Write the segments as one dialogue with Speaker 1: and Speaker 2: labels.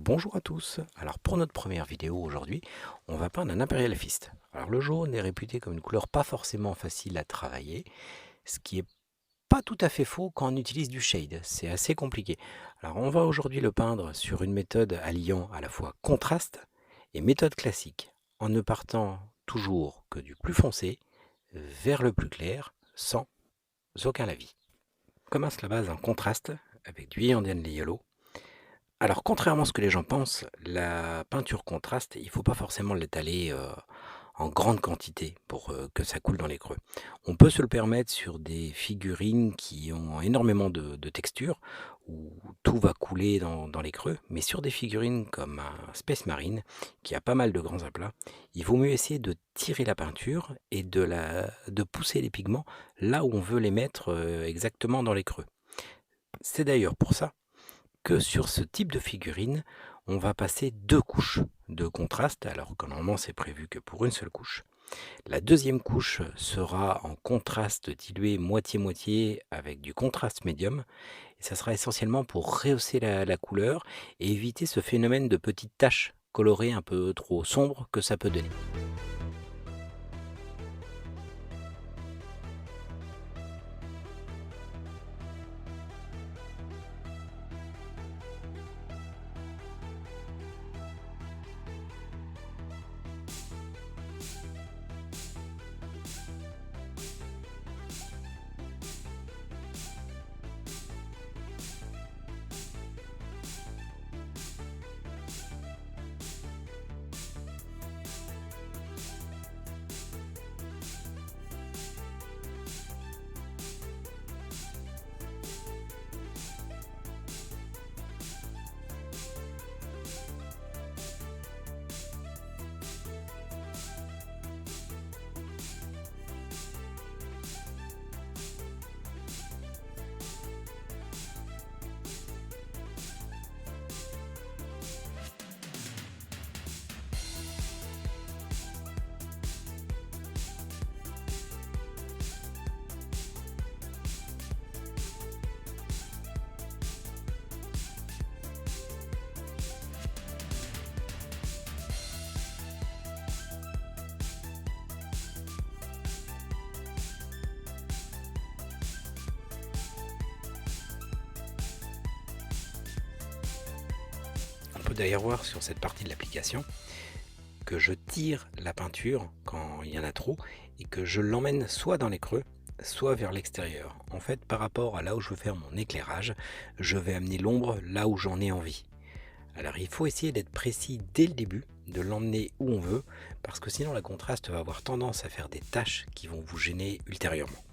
Speaker 1: Bonjour à tous. Alors pour notre première vidéo aujourd'hui, on va peindre un Imperial Fist. Alors le jaune est réputé comme une couleur pas forcément facile à travailler, ce qui est pas tout à fait faux quand on utilise du shade, c'est assez compliqué. Alors on va aujourd'hui le peindre sur une méthode alliant à la fois contraste et méthode classique, en ne partant toujours que du plus foncé vers le plus clair, sans aucun lavis. On commence la base en contraste avec du Indian Yellow. Alors, contrairement à ce que les gens pensent, la peinture contraste, il ne faut pas forcément l'étaler en grande quantité pour que ça coule dans les creux. On peut se le permettre sur des figurines qui ont énormément de texture, où tout va couler dans les creux, mais sur des figurines comme un Space Marine, qui a pas mal de grands aplats, il vaut mieux essayer de tirer la peinture et de pousser les pigments là où on veut les mettre exactement dans les creux. C'est d'ailleurs pour ça que sur ce type de figurine, on va passer 2 couches de contraste, alors que normalement c'est prévu que pour une seule couche. La deuxième couche sera en contraste dilué moitié-moitié avec du contraste médium, et ça sera essentiellement pour rehausser la couleur et éviter ce phénomène de petites taches colorées un peu trop sombres que ça peut donner. On peut d'ailleurs voir sur cette partie de l'application que je tire la peinture quand il y en a trop et que je l'emmène soit dans les creux, soit vers l'extérieur. En fait, par rapport à là où je veux faire mon éclairage, je vais amener l'ombre là où j'en ai envie. Alors il faut essayer d'être précis dès le début, de l'emmener où on veut, parce que sinon la contraste va avoir tendance à faire des taches qui vont vous gêner ultérieurement.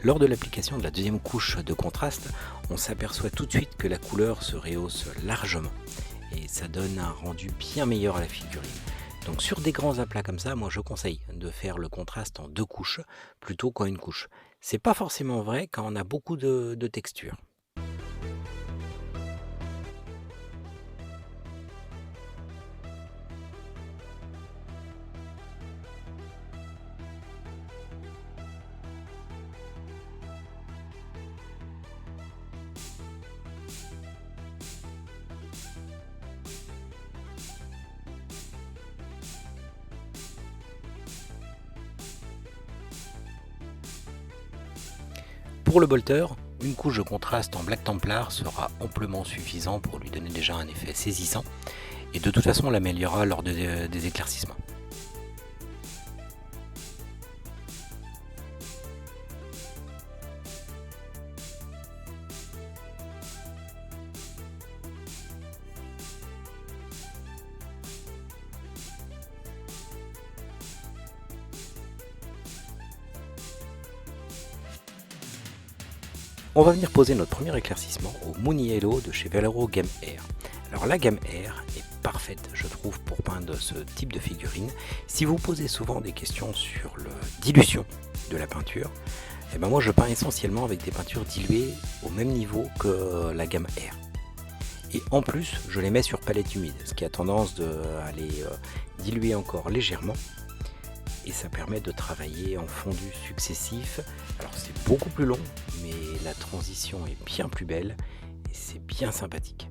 Speaker 1: Lors de l'application de la deuxième couche de contraste, on s'aperçoit tout de suite que la couleur se rehausse largement et ça donne un rendu bien meilleur à la figurine. Donc sur des grands aplats comme ça, moi je conseille de faire le contraste en 2 couches plutôt qu'en une couche. C'est pas forcément vrai quand on a beaucoup de texture. Pour le bolter, une couche de contraste en Black Templar sera amplement suffisant pour lui donner déjà un effet saisissant et de toute façon on l'améliorera lors des éclaircissements. On va venir poser notre premier éclaircissement au Moon Yellow de chez Valero Game Air. Alors la gamme Air est parfaite, je trouve, pour peindre ce type de figurine. Si vous posez souvent des questions sur la dilution de la peinture, moi je peins essentiellement avec des peintures diluées au même niveau que la gamme Air. Et en plus, je les mets sur palette humide, ce qui a tendance à les diluer encore légèrement. Et ça permet de travailler en fondu successif. Alors c'est beaucoup plus long, mais la transition est bien plus belle et c'est bien sympathique.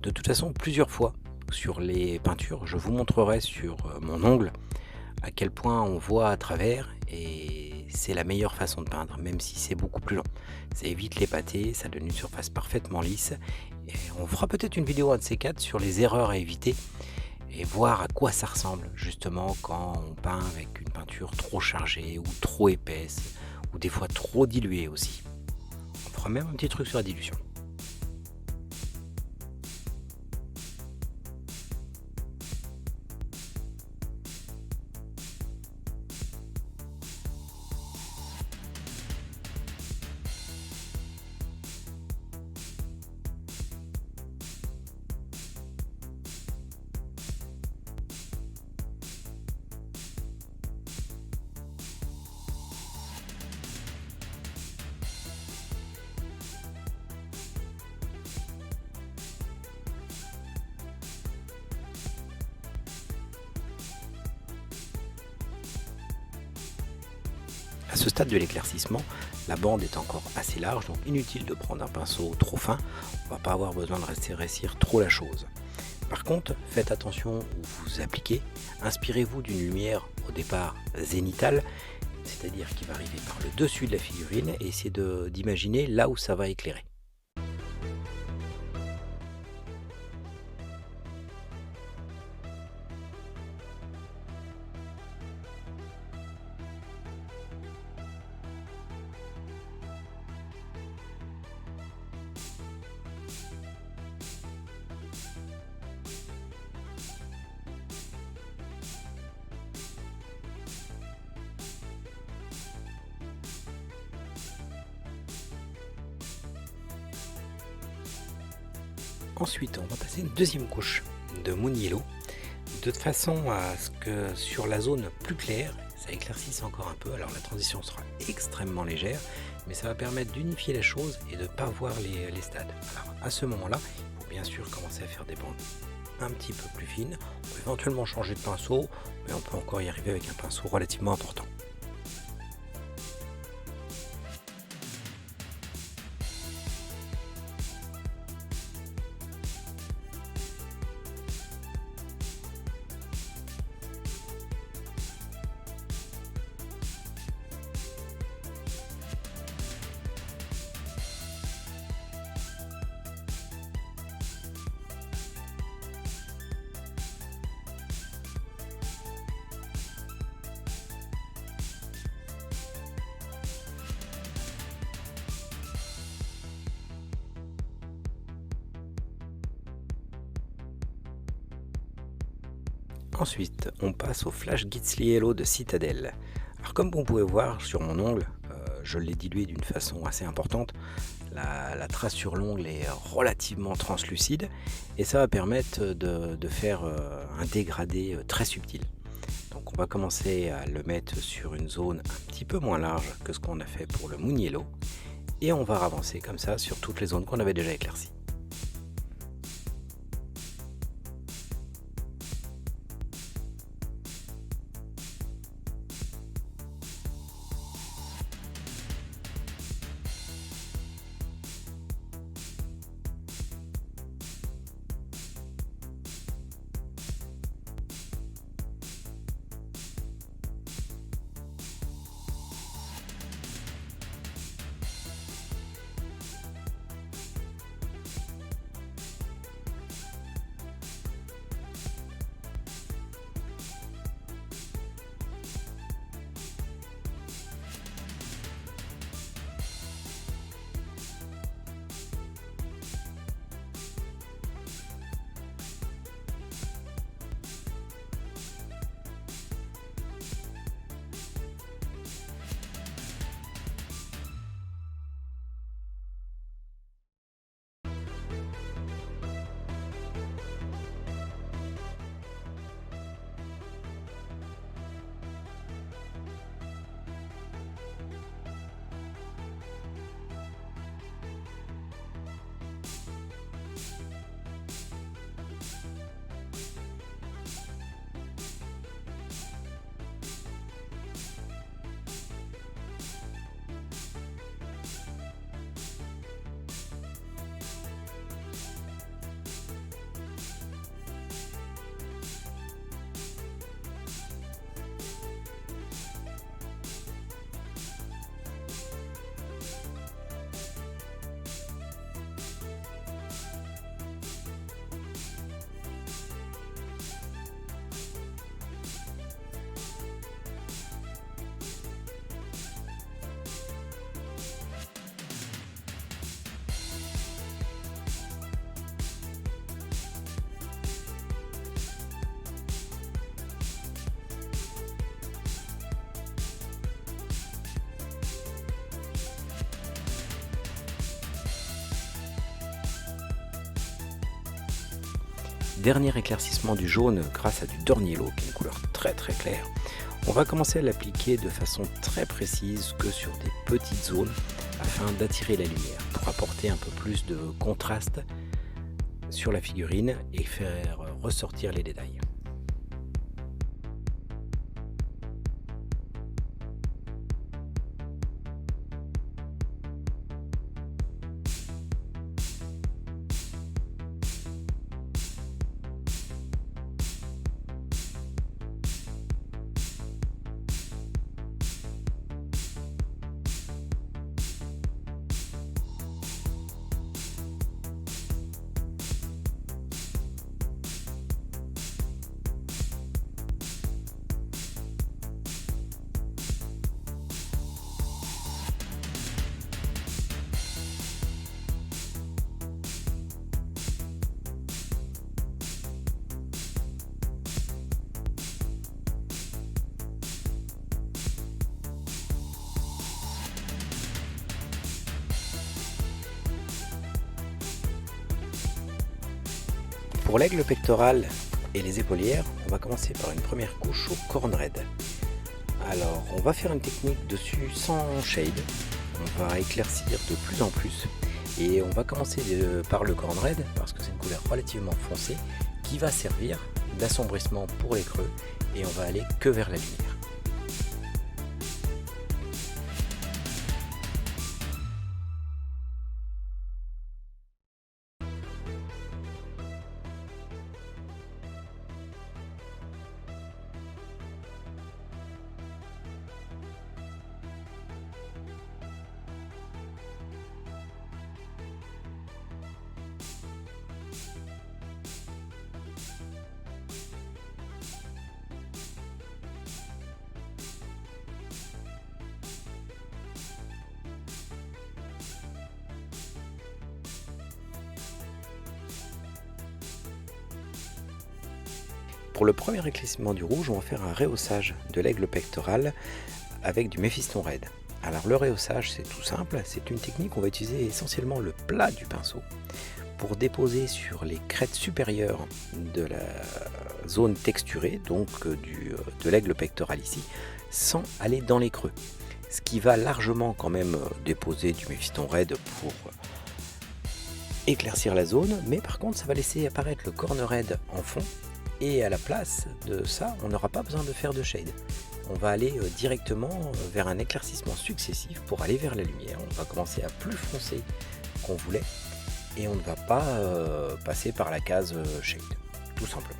Speaker 1: De toute façon, plusieurs fois sur les peintures, je vous montrerai sur mon ongle à quel point on voit à travers, et c'est la meilleure façon de peindre, même si c'est beaucoup plus long. Ça évite les pâtés, ça donne une surface parfaitement lisse. Et on fera peut-être une vidéo un de ces quatre sur les erreurs à éviter et voir à quoi ça ressemble justement quand on peint avec une peinture trop chargée ou trop épaisse, ou des fois trop diluée aussi. On fera même un petit truc sur la dilution. À ce stade de l'éclaircissement, la bande est encore assez large, donc inutile de prendre un pinceau trop fin, on va pas avoir besoin de rétrécir trop la chose. Par contre, faites attention où vous appliquez, inspirez-vous d'une lumière au départ zénitale, c'est-à-dire qui va arriver par le dessus de la figurine, et essayez d'imaginer là où ça va éclairer. Ensuite, on va passer une deuxième couche de Moon Yellow, de façon à ce que sur la zone plus claire, ça éclaircisse encore un peu. Alors la transition sera extrêmement légère, mais ça va permettre d'unifier les choses et de ne pas voir les stades. Alors à ce moment-là, il faut bien sûr commencer à faire des bandes un petit peu plus fines. On peut éventuellement changer de pinceau, mais on peut encore y arriver avec un pinceau relativement important. Ensuite, on passe au Flash Ghostly Yellow de Citadel. Alors comme vous pouvez voir sur mon ongle, je l'ai dilué d'une façon assez importante. La trace sur l'ongle est relativement translucide et ça va permettre de faire un dégradé très subtil. Donc on va commencer à le mettre sur une zone un petit peu moins large que ce qu'on a fait pour le Moon Yellow et on va avancer comme ça sur toutes les zones qu'on avait déjà éclaircies. Dernier éclaircissement du jaune grâce à du Dorn Yellow, qui est une couleur très claire. On va commencer à l'appliquer de façon très précise que sur des petites zones afin d'attirer la lumière pour apporter un peu plus de contraste sur la figurine et faire ressortir les détails. Pour l'aigle pectoral et les épaulières, on va commencer par une première couche au corn red. Alors, on va faire une technique dessus sans shade. On va éclaircir de plus en plus. Et on va commencer par le corn red, parce que c'est une couleur relativement foncée, qui va servir d'assombrissement pour les creux. Et on va aller que vers la lumière. Pour le premier éclaircissement du rouge, on va faire un rehaussage de l'aigle pectoral avec du méphiston red. Alors le rehaussage, c'est tout simple, c'est une technique où on va utiliser essentiellement le plat du pinceau pour déposer sur les crêtes supérieures de la zone texturée, donc de l'aigle pectoral ici, sans aller dans les creux. Ce qui va largement quand même déposer du méphiston red pour éclaircir la zone, mais par contre ça va laisser apparaître le corn red en fond. Et à la place de ça, on n'aura pas besoin de faire de shade. On va aller directement vers un éclaircissement successif pour aller vers la lumière. On va commencer à plus foncer qu'on voulait et on ne va pas passer par la case shade, tout simplement.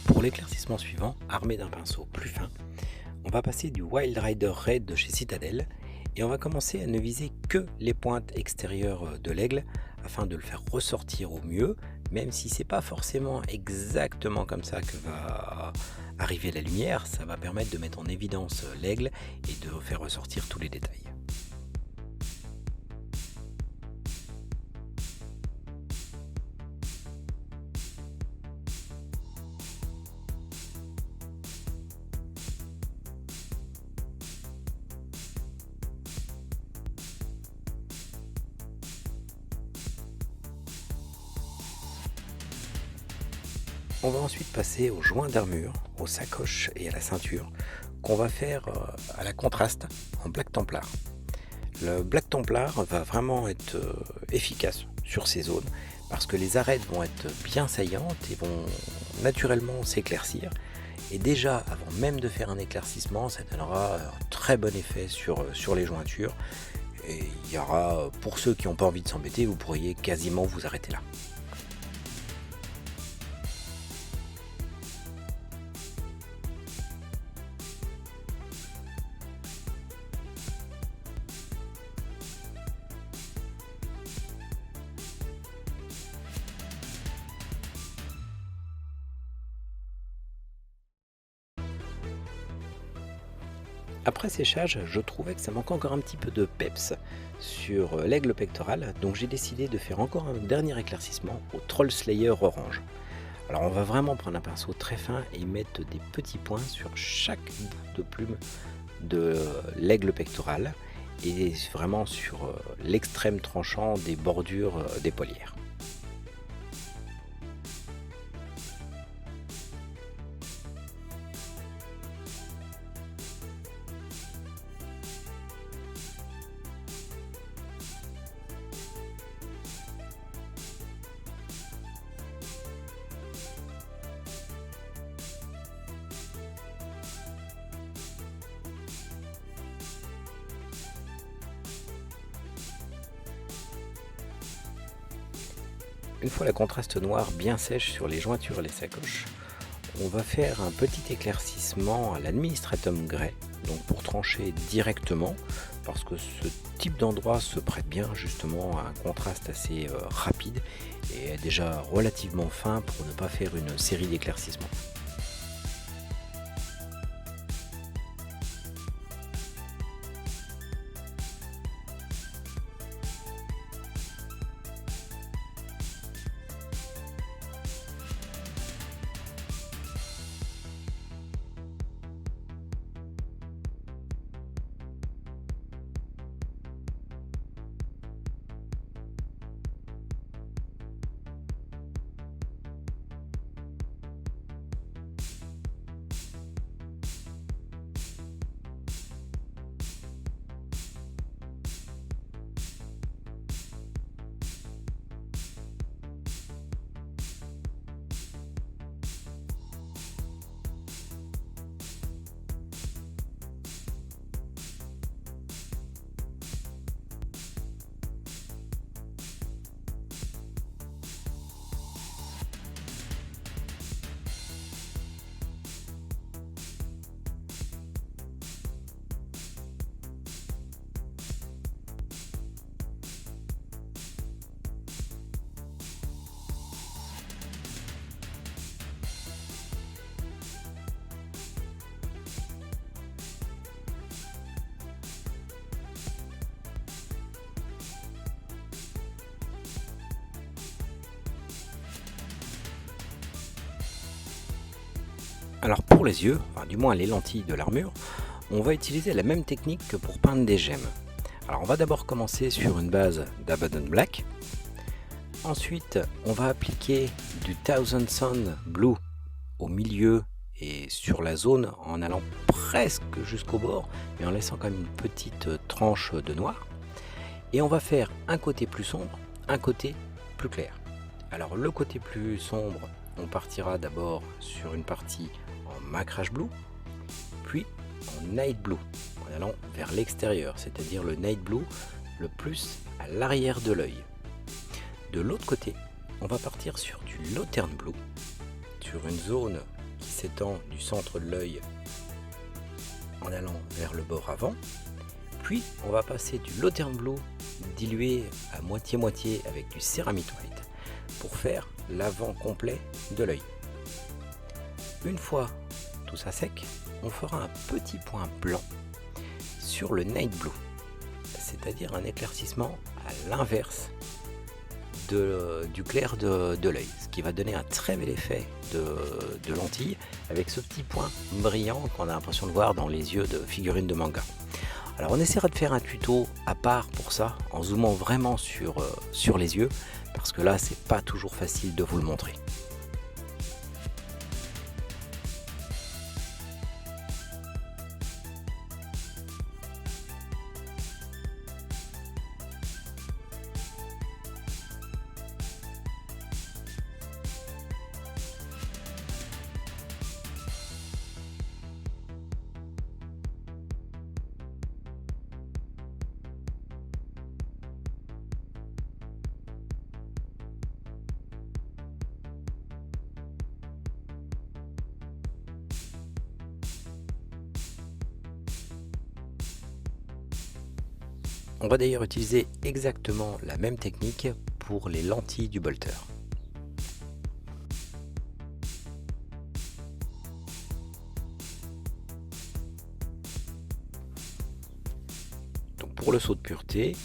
Speaker 1: Pour l'éclaircissement suivant, armé d'un pinceau plus fin, on va passer du Wild Rider Red de chez Citadel et on va commencer à ne viser que les pointes extérieures de l'aigle afin de le faire ressortir au mieux, même si c'est pas forcément exactement comme ça que va arriver la lumière. Ça va permettre de mettre en évidence l'aigle et de faire ressortir tous les détails. On va ensuite passer aux joints d'armure, aux sacoches et à la ceinture qu'on va faire à la contraste en Black Templar. Le Black Templar va vraiment être efficace sur ces zones parce que les arêtes vont être bien saillantes et vont naturellement s'éclaircir. Et déjà, avant même de faire un éclaircissement, ça donnera un très bon effet sur les jointures. Et il y aura, pour ceux qui n'ont pas envie de s'embêter, vous pourriez quasiment vous arrêter là. Après séchage, je trouvais que ça manquait encore un petit peu de peps sur l'aigle pectoral, donc j'ai décidé de faire encore un dernier éclaircissement au Troll Slayer orange. Alors on va vraiment prendre un pinceau très fin et mettre des petits points sur chaque bout de plume de l'aigle pectoral et vraiment sur l'extrême tranchant des bordures des poilières. Une fois la contraste noir bien sèche sur les jointures et les sacoches, on va faire un petit éclaircissement à l'administratum grey, donc pour trancher directement, parce que ce type d'endroit se prête bien justement à un contraste assez rapide et est déjà relativement fin pour ne pas faire une série d'éclaircissements. Alors pour les yeux, enfin, du moins les lentilles de l'armure, on va utiliser la même technique que pour peindre des gemmes. Alors on va d'abord commencer sur une base d'Abaddon Black. Ensuite, on va appliquer du Thousand Sun Blue au milieu et sur la zone en allant presque jusqu'au bord, mais en laissant quand même une petite tranche de noir. Et on va faire un côté plus sombre, un côté plus clair. Alors le côté plus sombre, on partira d'abord sur une partie en Macrash Blue, puis en Night Blue, en allant vers l'extérieur, c'est-à-dire le Night Blue le plus à l'arrière de l'œil. De l'autre côté, on va partir sur du Lantern Blue, sur une zone qui s'étend du centre de l'œil en allant vers le bord avant. Puis on va passer du Lantern Blue dilué à moitié-moitié avec du Ceramite White pour faire l'avant complet de l'œil. Une fois tout ça sec, on fera un petit point blanc sur le Night Blue, c'est-à-dire un éclaircissement à l'inverse du clair de l'œil, ce qui va donner un très bel effet de lentille avec ce petit point brillant qu'on a l'impression de voir dans les yeux de figurines de manga. Alors on essaiera de faire un tuto à part pour ça, en zoomant vraiment sur les yeux, parce que là c'est pas toujours facile de vous le montrer. On va d'ailleurs utiliser exactement la même technique pour les lentilles du bolter. Donc pour le saut de pureté,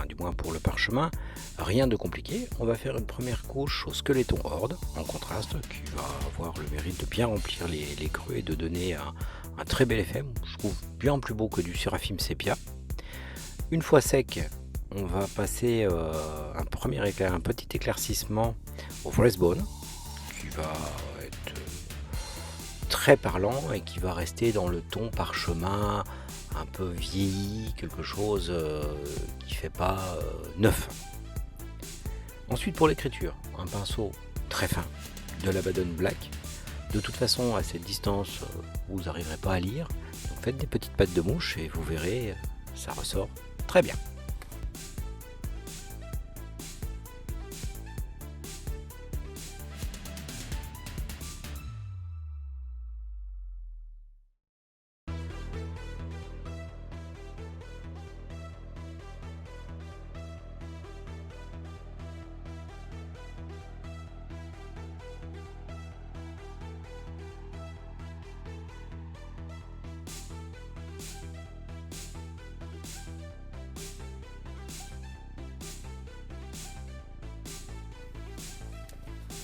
Speaker 1: du moins pour le parchemin, Rien de compliqué, on va faire une première couche au Skeleton Horde en contraste qui va avoir le mérite de bien remplir les creux et de donner un très bel effet, je trouve bien plus beau que du Seraphim Sepia. Une fois sec, on va passer un petit éclaircissement au Wraithbone qui va être très parlant et qui va rester dans le ton parchemin un peu vieilli, quelque chose qui fait pas neuf. Ensuite pour l'écriture, un pinceau très fin, de l'Abaddon Black. De toute façon à cette distance vous n'arriverez pas à lire, donc faites des petites pattes de mouche et vous verrez, ça ressort très bien.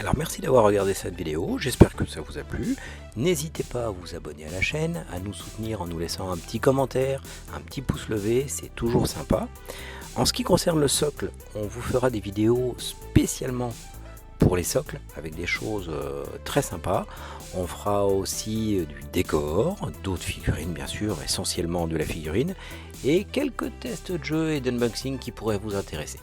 Speaker 1: Alors merci d'avoir regardé cette vidéo, j'espère que ça vous a plu. N'hésitez pas à vous abonner à la chaîne, à nous soutenir en nous laissant un petit commentaire, un petit pouce levé, c'est toujours sympa. En ce qui concerne le socle, on vous fera des vidéos spécialement pour les socles, avec des choses très sympas. On fera aussi du décor, d'autres figurines bien sûr, essentiellement de la figurine, et quelques tests de jeu et d'unboxing qui pourraient vous intéresser.